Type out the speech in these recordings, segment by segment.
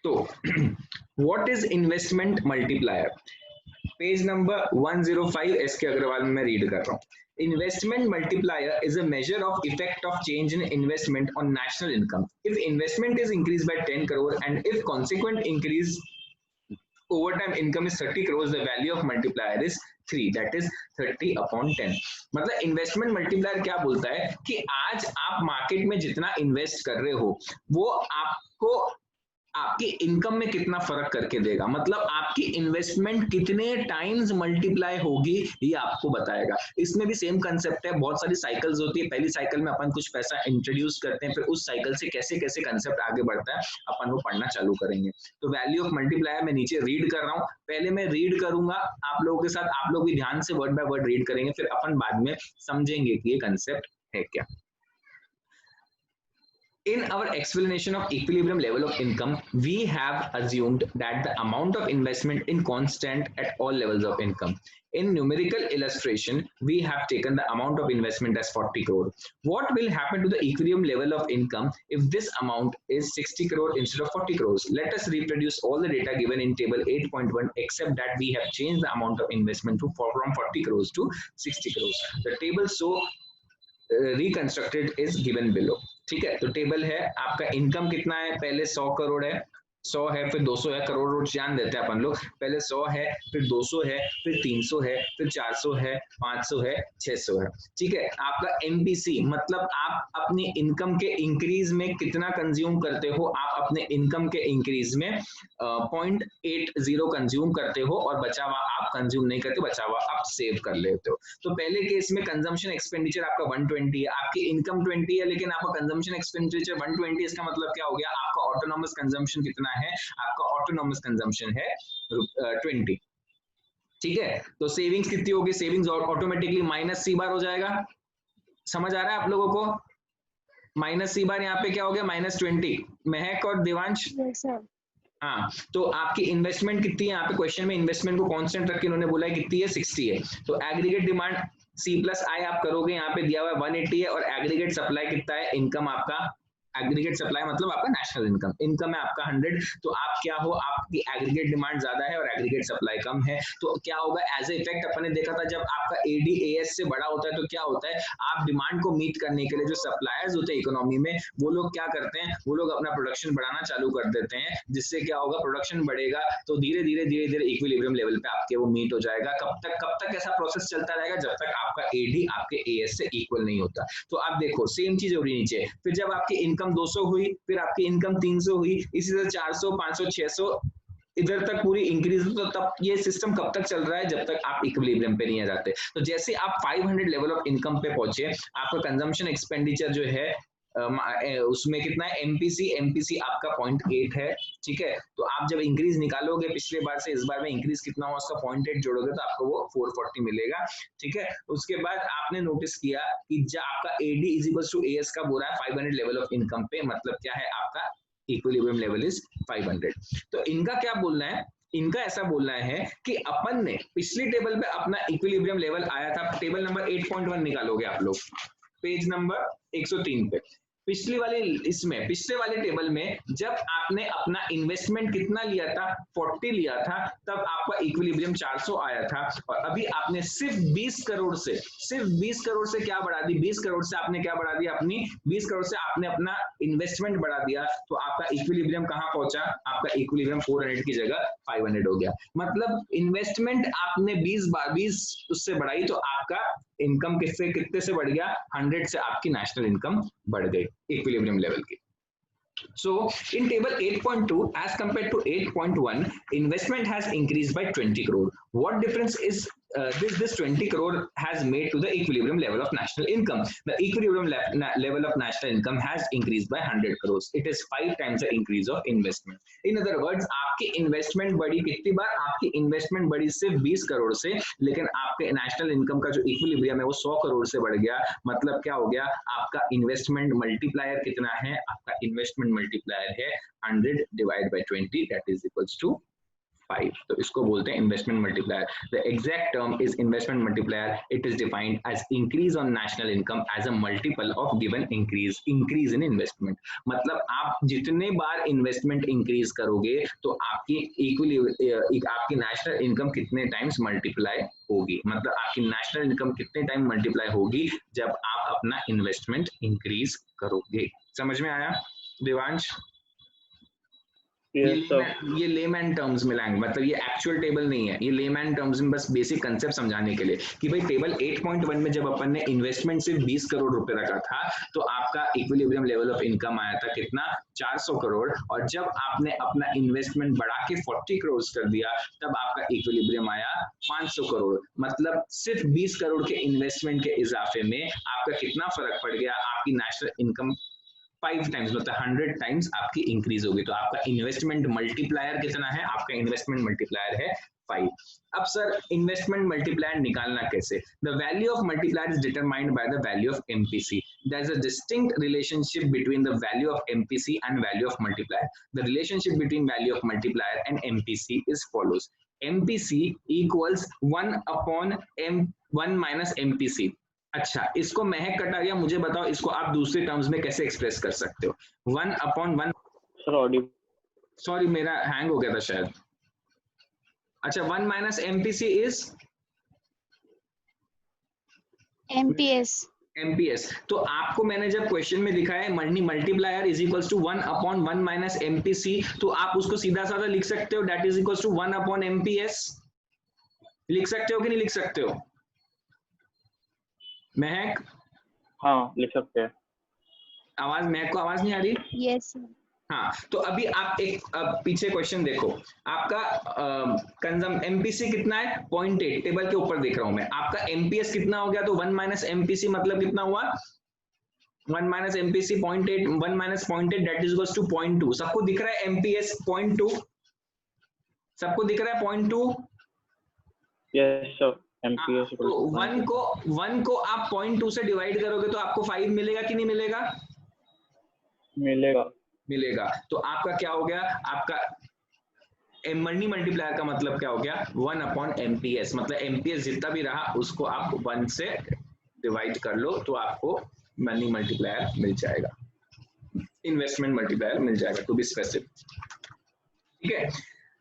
तो what is investment multiplier, page number 105 S के अग्रवाल में मैं रीड कर रहा हूँ. Investment multiplier is a measure of effect of change in investment on national income. If investment is increased by 10 crore and if consequent increase over time income is 30 crores, the value of multiplier is 3, that is 30 upon 10. मतलब investment multiplier क्या बोलता है कि आज आप market में जितना invest कर रहे हो वो आपको आपकी इनकम में कितना फर्क करके देगा, मतलब आपकी इन्वेस्टमेंट कितने टाइम्स मल्टीप्लाई होगी ये आपको बताएगा. इसमें भी सेम कंसेप्ट है, बहुत सारी साइकिल्स होती है. पहली साइकिल में अपन कुछ पैसा इंट्रोड्यूस करते हैं, फिर उस साइकिल से कैसे कैसे कंसेप्ट आगे बढ़ता है अपन वो पढ़ना चालू करेंगे. तो वैल्यू ऑफ मल्टीप्लायर मैं नीचे रीड कर रहा हूँ, पहले मैं रीड करूंगा आप लोगों के साथ, आप लोग भी ध्यान से वर्ड बाय वर्ड रीड करेंगे, फिर अपन बाद में समझेंगे कि ये कंसेप्ट है क्या. In our explanation of equilibrium level of income, we have assumed that the amount of investment is constant at all levels of income. In numerical illustration, we have taken the amount of investment as 40 crore. What will happen to the equilibrium level of income if this amount is 60 crore instead of 40 crores? Let us reproduce all the data given in table 8.1 except that we have changed the amount of investment from 40 crores to 60 crores. The table so reconstructed is given below. ठीक है, तो table है आपका. Income कितना है, पहले 100 करोड़ है, 100 है, फिर 200 है, करोड़ रोड जान देते हैं अपन लोग. पहले 100 है, फिर 200 है, फिर 300 है, फिर 400 है, 500 है, 600 है. ठीक है, आपका एमपीसी मतलब आप अपनी इनकम के इंक्रीज में कितना कंज्यूम करते हो, आप अपने इनकम के इंक्रीज में 0.80 कंज्यूम करते हो और बचा हुआ आप कंज्यूम नहीं करते, बचा हुआ आप सेव कर लेते हो. तो पहले केस में कंजम्पशन एक्सपेंडिचर आपका 120 है, आपकी इनकम 20 है, लेकिन आपका कंजम्पशन एक्सपेंडिचर 120. इसका मतलब क्या हो गया, आपका ऑटोनॉमस कंजम्पशन कितना है, आपका ऑटोनॉमस कंजम्पशन है 20. ठीक है, तो सेविंग्स कितनी होगी, सेविंग्स ऑटोमेटिकली माइनस सी बार हो जाएगा. समझ आ रहा है आप लोगों को, माइनस सी बार यहाँ पे क्या हो गया, -20. महक और देवांश, हाँ, तो आपकी इन्वेस्टमेंट कितनी है, यहाँ पे क्वेश्चन में इन्वेस्टमेंट को कांस्टेंट रख के उन्होंने बोला है कितनी है, 60 है. तो एग्रीगेट डिमांड सी प्लस आई आप करोगे, यहाँ पे दिया हुआ है 180 है, और एग्रीगेट सप्लाई कितना है, इनकम आपका एग्रीगेट सप्लाई मतलब आपका नेशनल इनकम, इनकम है आपका 100. तो आप क्या हो, आपकी एग्रीगेट डिमांड ज्यादा है और एग्रीगेट सप्लाई कम है. तो क्या होगा, एज ए इफेक्ट अपन ने देखा था जब आपका एडीएएस से बड़ा होता है तो क्या होता है, आप डिमांड को मीट करने के लिए जो सप्लायर्स होते हैं इकोनॉमी में वो लोग क्या करते हैं, वो लोग अपना प्रोडक्शन बढ़ाना चालू कर देते हैं, जिससे क्या होगा, प्रोडक्शन बढ़ेगा तो धीरे धीरे इक्विलिब्रियम लेवल पे आपके वो मीट हो जाएगा. कब तक ऐसा प्रोसेस चलता रहेगा, जब तक आपका एडी आपके एएस से इक्वल नहीं होता. तो आप देखो सेम चीज हो रही नीचे, फिर जब आपकी इनकम 200 हुई, फिर आपकी इनकम 300 हुई, इसी तरह 400 500 600 इधर तक पूरी इंक्रीज. तो तब ये सिस्टम कब तक चल रहा है, जब तक आप इक्विलिब्रियम पे नहीं आ जाते. तो जैसे आप 500 लेवल ऑफ इनकम पे पहुंचे, आपका कंजम्पशन एक्सपेंडिचर जो है उसमें कितना है, एमपीसी आपका 0.8 है. ठीक है, तो आप जब इंक्रीज निकालोगे पिछले बार से इस बार में इंक्रीज कितना हुआ, उसका 0.8 जोड़ोगे तो आपको वो 440 मिलेगा. ठीक है, उसके बाद आपने नोटिस किया कि जब आपका AD is equal to AS का बोला है 500 लेवल ऑफ इनकम पे, मतलब क्या है, आपका इक्विलिब्रियम लेवल इज 500. तो इनका क्या बोलना है, इनका ऐसा बोलना है कि अपन ने पिछली टेबल पे अपना इक्विलिब्रियम लेवल आया था, टेबल नंबर 8.1 निकालोगे आप लोग, पेज नंबर 103 पे. पिछले वाले टेबल में जब आपने अपना इन्वेस्टमेंट कितना लिया था, 40 लिया था, तब आपका इक्विलिब्रियम 400 आया था. और अभी आपने सिर्फ 20 करोड़ से क्या बढ़ा दी, 20 करोड़ से आपने क्या बढ़ा दिया, अपनी 20 करोड़ से आपने अपना इन्वेस्टमेंट बढ़ा दिया. तो आपका इक्विलिब्रियम कहां पहुंचा, आपका इक्विलिब्रियम 400 की जगह 500 हो गया. मतलब इन्वेस्टमेंट आपने 20 उससे बढ़ाई तो आपका इनकम कितने से बढ़ गया, 100 से आपकी नेशनल इनकम बढ़ गई इक्विलिब्रियम लेवल की. So in table 8.2 as compared to 8.1, investment has increased by 20 crore. What difference is this 20 crore has made to the equilibrium level of national income? The equilibrium level of national income has increased by 100 crores. It is 5 times the increase of investment. In other words, आपकी investment बढ़ी कितनी बार, आपकी investment बढ़ी सिर्फ 20 करोड़ से, लेकिन आपके national income का जो इक्विलिब्रियम है वो 100 करोड़ से बढ़ गया. मतलब क्या हो गया, आपका इन्वेस्टमेंट मल्टीप्लायर कितना है, आपका इन्वेस्टमेंट मल्टीप्लायर है 100 divide by 20, that is equals to 5. तो इसको बोलते हैं investment multiplier. The exact term is investment multiplier. It is defined as increase on national income as a multiple of given increase in investment. मतलब आप जितने बार investment increase करोगे तो आपकी आपकी नेशनल इनकम कितने टाइम्स मल्टीप्लाई होगी. मतलब आपकी नेशनल इनकम कितने टाइम मल्टीप्लाई होगी जब आप अपना इन्वेस्टमेंट इंक्रीज करोगे. समझ में आया देवांश? ये लेमैन टर्म्स में लैंग्वेज, मतलब ये एक्चुअल टेबल नहीं है, ये लेमैन टर्म्स में बस बेसिक कंसेप्ट समझाने के लिए कि भाई टेबल 8.1 में जब अपन ने इन्वेस्टमेंट सिर्फ 20 करोड़ रुपए रखा था तो आपका इक्विलिब्रियम लेवल ऑफ इनकम आया था कितना, 400 करोड़. और जब आपने अपना इन्वेस्टमेंट बढ़ा के 40 करोड़ कर दिया तब आपका इक्विलिब्रियम आया 500 करोड़. मतलब सिर्फ 20 करोड़ के इन्वेस्टमेंट के इजाफे में आपका कितना फर्क पड़ गया, आपकी नेशनल इनकम 5 टाइम्स मतलब 100 टाइम्स आपकी इंक्रीज होगी. तो आपका इन्वेस्टमेंट मल्टीप्लायर कितना है, आपका इन्वेस्टमेंट मल्टीप्लायर है 5. अब सर इन्वेस्टमेंट मल्टीप्लायर निकालना कैसे? The value of multiplier is determined by the value of MPC. There is a distinct relationship between the value of MPC and value of multiplier. The relationship between value of multiplier and MPC is follows. MPC equals 1 minus MPC. अच्छा, इसको महक कटारिया मुझे बताओ, इसको आप दूसरे terms में कैसे express कर सकते हो? 1/1. सॉरी मेरा हैंग हो गया था शायद. अच्छा, 1 माइनस एमपीसी इज एमपीएस. तो आपको मैंने जब क्वेश्चन में दिखाया है money multiplier is equals to 1/1 minus MPC, तो आप उसको सीधा साधा लिख सकते हो, दैट इज इक्वल्स टू 1/एमपीएस. लिख सकते हो कि नहीं लिख सकते हो महक? हाँ लिख सकते हैं. आवाज, महक को आवाज नहीं आ रही? यस. हाँ, तो अभी आप एक पीछे क्वेश्चन देखो. आपका कंजम एमपीसी कितना है, 0.8. टेबल के ऊपर देख रहा हूं मैं. आपका एमपीएस कितना हो गया, तो 1 माइनस एमपीसी मतलब कितना हुआ, 1 minus MPC 0.8. 1 minus 0.8 that is equals to 0.2. सबको दिख रहा है एमपीएस 0.2? सबको दिख रहा है 0.2? Yes sir. एमपीएस तो 1 को आप 0.2 से डिवाइड करोगे तो आपको 5 मिलेगा कि नहीं मिलेगा? मिलेगा. तो आपका क्या हो गया, आपका मनी मल्टीप्लायर का मतलब क्या हो गया, 1/एमपीएस. मतलब एमपीएस जितना भी रहा उसको आप 1 से डिवाइड कर लो तो आपको मनी मल्टीप्लायर मिल जाएगा, इन्वेस्टमेंट मल्टीप्लायर मिल जाएगा, टू बी स्पेसिफिक. ठीक है,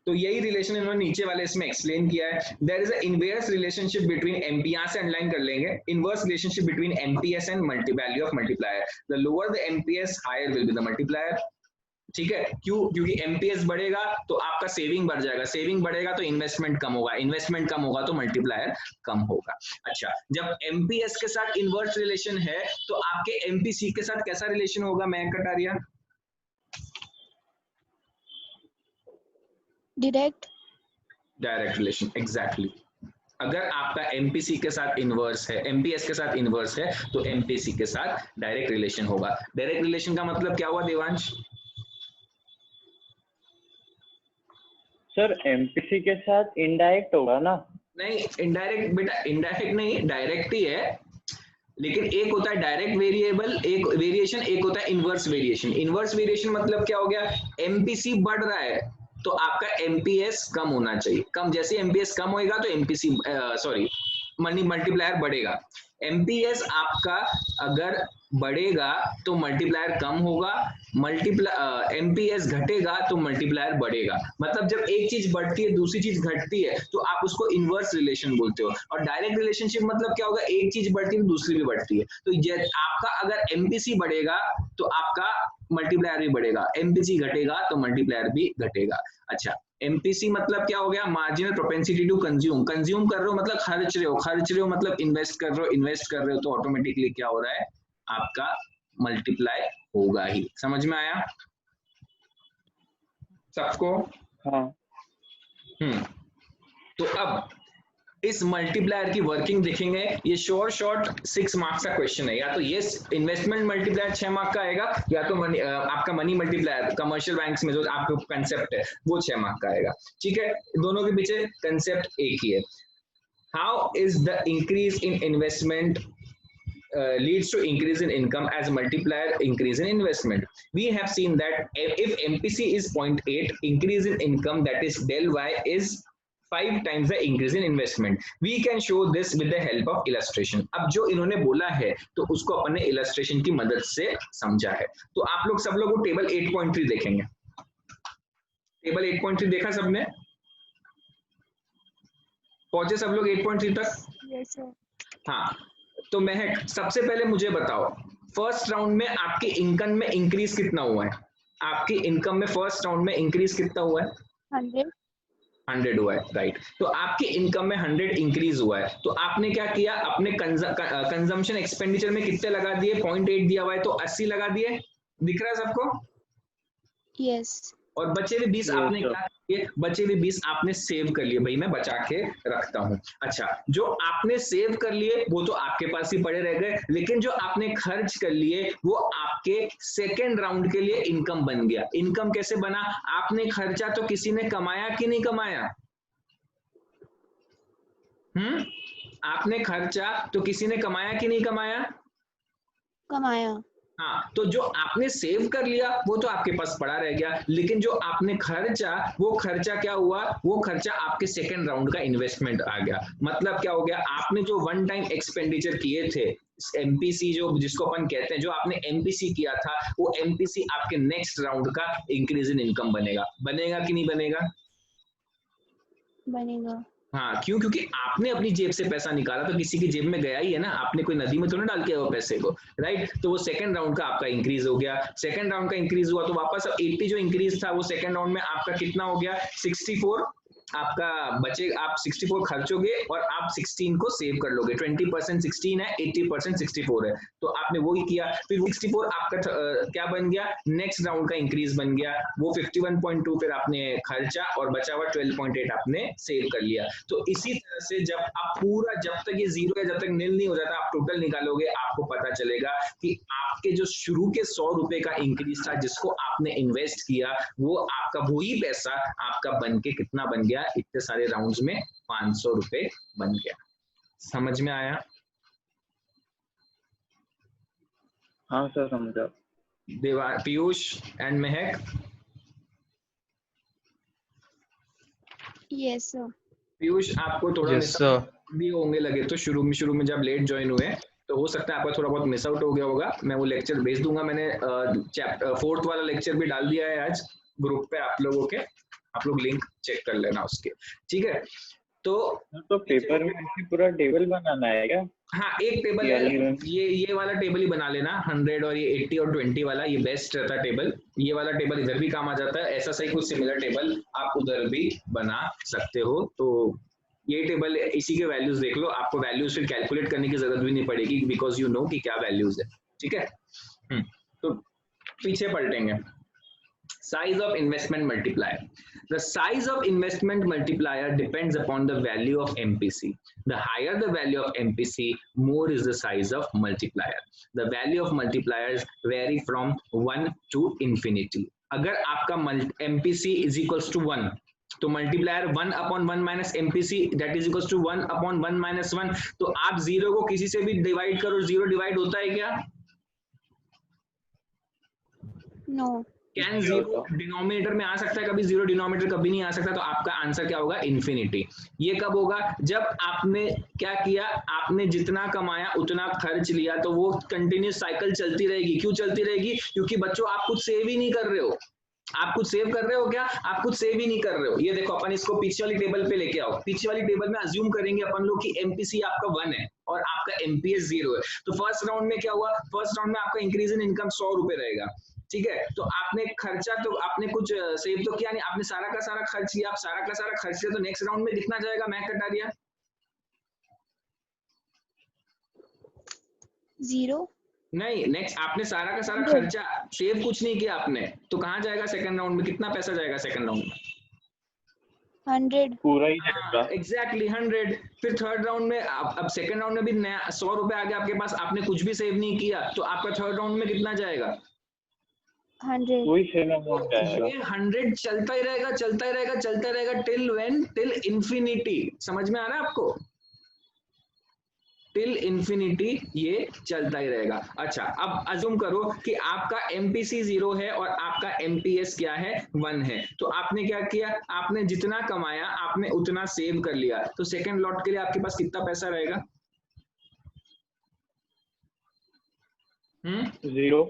तो यही रिलेशन इन्होंने नीचे वाले इसमें एक्सप्लेन किया है. There is a inverse relationship between MP, यहां से अंडरलाइन कर लेंगे, inverse relationship between MPS and value of multiplier. The lower the MPS higher will be the multiplier. ठीक है, क्यों? क्योंकि एमपीएस बढ़ेगा तो आपका सेविंग बढ़ जाएगा, सेविंग बढ़ेगा तो इन्वेस्टमेंट कम होगा, इन्वेस्टमेंट कम होगा तो मल्टीप्लायर कम होगा. अच्छा, जब एमपीएस के साथ इनवर्स रिलेशन है तो आपके एमपीसी के साथ कैसा रिलेशन होगा मैं कटारिया? Direct relation. एग्जैक्टली. अगर आपका एमपीसी के साथ इनवर्स है, एमपीएस के साथ इनवर्स है तो एमपीसी के साथ डायरेक्ट रिलेशन होगा. डायरेक्ट रिलेशन का मतलब क्या हुआ देवांश? सर एमपीसी के साथ इनडायरेक्ट होगा ना? नहीं, इनडायरेक्ट बेटा, इनडायरेक्ट नहीं, डायरेक्ट ही है. लेकिन एक होता है डायरेक्ट वेरिएबल, एक वेरिएशन, एक होता है इनवर्स वेरिएशन. इनवर्स वेरिएशन मतलब क्या हो गया, एमपीसी बढ़ रहा है तो आपका एमपीएस कम होना चाहिए. कम, जैसे एमपीएस कम होएगा तो एमपीसी मनी मल्टीप्लायर बढ़ेगा. एमपीएस आपका अगर बढ़ेगा तो मल्टीप्लायर कम होगा, एमपीएस घटेगा तो मल्टीप्लायर बढ़ेगा. मतलब जब एक चीज बढ़ती है दूसरी चीज घटती है तो आप उसको इनवर्स रिलेशन बोलते हो. और डायरेक्ट रिलेशनशिप मतलब क्या होगा, एक चीज बढ़ती है तो दूसरी भी बढ़ती है. तो आपका अगर एमपीसी बढ़ेगा तो आपका मल्टीप्लायर भी बढ़ेगा, एमपीसी घटेगा तो मल्टीप्लायर भी घटेगा. अच्छा, एमपीसी मतलब क्या हो गया, marginal propensity to consume. Consume कर रहे हो मतलब खर्च रहे हो मतलब इन्वेस्ट कर रहे हो तो ऑटोमेटिकली क्या हो रहा है, आपका मल्टीप्लाई होगा ही. समझ में आया सबको? हाँ. तो अब इस मल्टीप्लायर की वर्किंग देखेंगे. ये शॉर्ट 6 मार्क्स का क्वेश्चन है. या तो ये इन्वेस्टमेंट मल्टीप्लायर 6 मार्क का आएगा, या तो आपका मनी मल्टीप्लायर कमर्शियल बैंक्स में जो आपका कंसेप्ट है वो 6 मार्क का आएगा. ठीक है, दोनों के पीछे कंसेप्ट एक ही है. How is the increase in investment leads to increase in income as multiplier increase in investment. We have seen that if MPC is 0.8, increase in income, that is del y, is 5 times the increase in investment. We can show this with the help of illustration. अब जो इन्होंने बोला है तो उसको अपन ने illustration की मदद से समझा है. तो आप लोग सब लोग वो टेबल 8.3 देखेंगे. टेबल 8.3 देखा सबने? पहुंचे सब लोग 8.3 तक? Yes, sir. हाँ, तो महक सबसे पहले मुझे बताओ, फर्स्ट राउंड में आपकी इनकम में इंक्रीज कितना हुआ है? आपकी इनकम में फर्स्ट राउंड में इंक्रीज कितना हुआ है? 100. 100 हुआ है, राइट. तो आपकी इनकम में 100 इंक्रीज हुआ है, तो आपने क्या किया? अपने कंजम्पशन एक्सपेंडिचर में कितने लगा दिए? 0.8 दिया हुआ है तो 80 लगा दिए. दिख रहा है सबको? Yes. और बचे हुए 20 आपने क्या किए? बचे हुए 20 आपने सेव कर लिए. भाई मैं बचा के रखता हूं. अच्छा, जो आपने सेव कर लिए वो तो आपके पास ही पड़े रह गए, लेकिन जो आपने खर्च कर लिए वो आपके सेकेंड राउंड के लिए इनकम बन गया. इनकम कैसे बना? आपने खर्चा तो किसी ने कमाया कि नहीं कमाया? आपने खर्चा तो किसी ने कमाया कि नहीं कमाया? कमाया. हाँ, तो जो आपने सेव कर लिया वो तो आपके पास पड़ा रह गया, लेकिन जो आपने खर्चा, वो खर्चा क्या हुआ? वो खर्चा आपके सेकेंड राउंड का इन्वेस्टमेंट आ गया. मतलब क्या हो गया? आपने जो वन टाइम एक्सपेंडिचर किए थे, एमपीसी जो जिसको अपन कहते हैं, जो आपने एमपीसी किया था, वो एमपीसी आपके नेक्स्ट राउंड का इंक्रीज इन इनकम बनेगा. बनेगा कि नहीं बनेगा? बनेगा. हाँ, क्यों? क्योंकि आपने अपनी जेब से पैसा निकाला तो किसी की जेब में गया ही है ना. आपने कोई नदी में तो नहीं डाल के वो पैसे को, राइट. तो वो सेकंड राउंड का आपका इंक्रीज हो गया. सेकंड राउंड का इंक्रीज हुआ तो वापस 80 जो इंक्रीज था वो सेकंड राउंड में आपका कितना हो गया? 64 आपका बचे. आप 64 खर्चोगे और आप 16 को सेव कर लोगे. 20% 16 है, 80% 64 है, तो आपने वो ही किया. फिर 64 आपका क्या बन गया? नेक्स्ट राउंड का इंक्रीज बन गया. वो 51.2 फिर आपने खर्चा और बचा हुआ 12.8 आपने सेव कर लिया. तो इसी तरह से जब आप पूरा, जब तक ये जीरो या जब तक नील नहीं हो जाता, आप टोटल निकालोगे, आपको पता चलेगा कि आपके जो शुरू के 100 रुपए का इंक्रीज था जिसको आपने इन्वेस्ट किया, वो आपका वही पैसा आपका बन के कितना बन गया? इतने सारे राउंड्स में 500 रुपए बन गया. समझ में आया? हाँ सर, समझा. देवा, Piyush and Mahak. Yes, sir. Piyush, आपको थोड़ा Yes, sir. भी होंगे लगे तो शुरू में जब लेट ज्वाइन हुए तो हो सकता है आपका थोड़ा बहुत मिस आउट हो गया होगा. मैं वो लेक्चर भेज दूंगा. मैंने चैप्टर 4th वाला लेक्चर भी डाल दिया है आज ग्रुप पे आप लोगों के. आप लोग लिंक चेक कर लेना उसके, ठीक है? तो पेपर में ऐसे पूरा टेबल बनाना है क्या? हाँ, एक टेबल है. ये वाला टेबल ही बना लेना. 100 और ये 80 और 20 वाला, ये बेस्ट रहता है टेबल. ये वाला टेबल इधर भी काम आ जाता है. ऐसा सही कुछ सिमिलर टेबल आप उधर भी बना सकते हो. तो ये टेबल, इसी के वैल्यूज देख लो. आपको वैल्यूज फिर कैलकुलेट करने की जरूरत भी नहीं पड़ेगी, बिकॉज यू नो कि क्या वैल्यूज है. ठीक है? तो पीछे पलटेंगे. Size of investment multiplier. The size of investment multiplier depends upon the value of MPC. The higher the value of MPC, more is the size of multiplier. The value of multipliers vary from 1 to infinity. अगर आपका MPC is equals to 1, तो multiplier 1 upon 1 minus MPC that is equals to 1 upon 1 minus 1. तो आप zero को किसी से भी divide करो, जीरो डिवाइड होता है क्या? No. कैन जीरो डिनोमिनेटर में आ सकता है कभी? जीरो डिनोमिनेटर कभी नहीं आ सकता. तो आपका आंसर क्या होगा? इन्फिनिटी. ये कब होगा? जब आपने क्या किया? आपने जितना कमाया उतना खर्च लिया. तो वो कंटिन्यूस साइकिल चलती रहेगी. क्यों चलती रहेगी? क्योंकि बच्चों आप कुछ सेव ही नहीं कर रहे हो. आप कुछ सेव कर रहे हो क्या? आप कुछ सेव ही नहीं कर रहे हो. ये देखो, अपन इसको पीछे वाली टेबल पे लेके आओ. पीछे वाली टेबल में अज्यूम करेंगे अपन लोग कि एमपीसी आपका 1 है और आपका एमपीएस 0 है. तो फर्स्ट राउंड में क्या हुआ? फर्स्ट राउंड में आपका इंक्रीज इन इनकम 100 रुपए रहेगा. ठीक है? तो आपने खर्चा, तो आपने कुछ सेव तो किया नहीं, आपने सारा का सारा खर्च किया. आप सारा का सारा खर्च किया तो नेक्स्ट राउंड में कितना जाएगा? मैं कटा दिया 0. नहीं, नेक्स्ट आपने सारा का सारा खर्चा, सेव कुछ नहीं किया आपने, तो कहाँ जाएगा सेकंड राउंड में? कितना पैसा जाएगा सेकंड राउंड में? 100. पूरा ही जाएगा. एग्जैक्टली 100. फिर थर्ड राउंड में अब सेकंड राउंड में भी नया 100 रुपए आ गया आपके पास. आपने कुछ भी सेव नहीं किया, तो आपका थर्ड राउंड में कितना जाएगा? 100. वही सेम अमाउंट जाएगा. ये 100 चलता ही रहेगा, चलता ही रहेगा, चलता ही रहेगा टिल व्हेन? Till infinity. समझ में आ रहा है आपको? टिल इंफिनिटी ये चलता ही रहेगा। अच्छा, अब अज्यूम करो कि आपका एमपीसी 0 है और आपका एमपीएस क्या है, 1 है। तो आपने क्या किया, आपने जितना कमाया आपने उतना सेव कर लिया। तो सेकंड लॉट के लिए आपके पास कितना पैसा रहेगा? 0।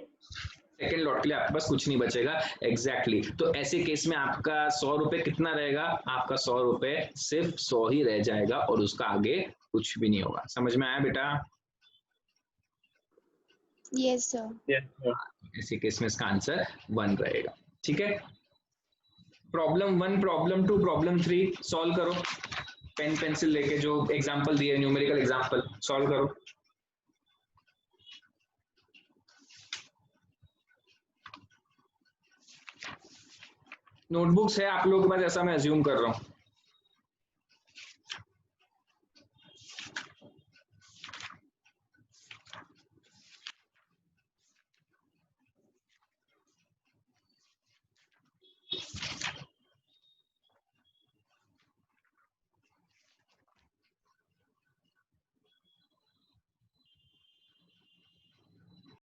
सेकेंड लॉट के लिए आपके पास कुछ नहीं बचेगा। एग्जैक्टली तो ऐसे केस में आपका 100 रुपए कितना रहेगा? आपका 100 रुपए सिर्फ 100 ही रह जाएगा और उसका आगे कुछ भी नहीं होगा। समझ में आया बेटा? Yes, sir. Yes sir. ऐसे केस में इसका आंसर 1 रहेगा। ठीक है, प्रॉब्लम 1, प्रॉब्लम 2, प्रॉब्लम 3 सॉल्व करो। पेन पेंसिल लेके जो एग्जाम्पल दिए, न्यूमेरिकल एग्जाम्पल सॉल्व करो। नोटबुक्स है आप लोगों के पास, ऐसा मैं अज्यूम कर रहा हूँ।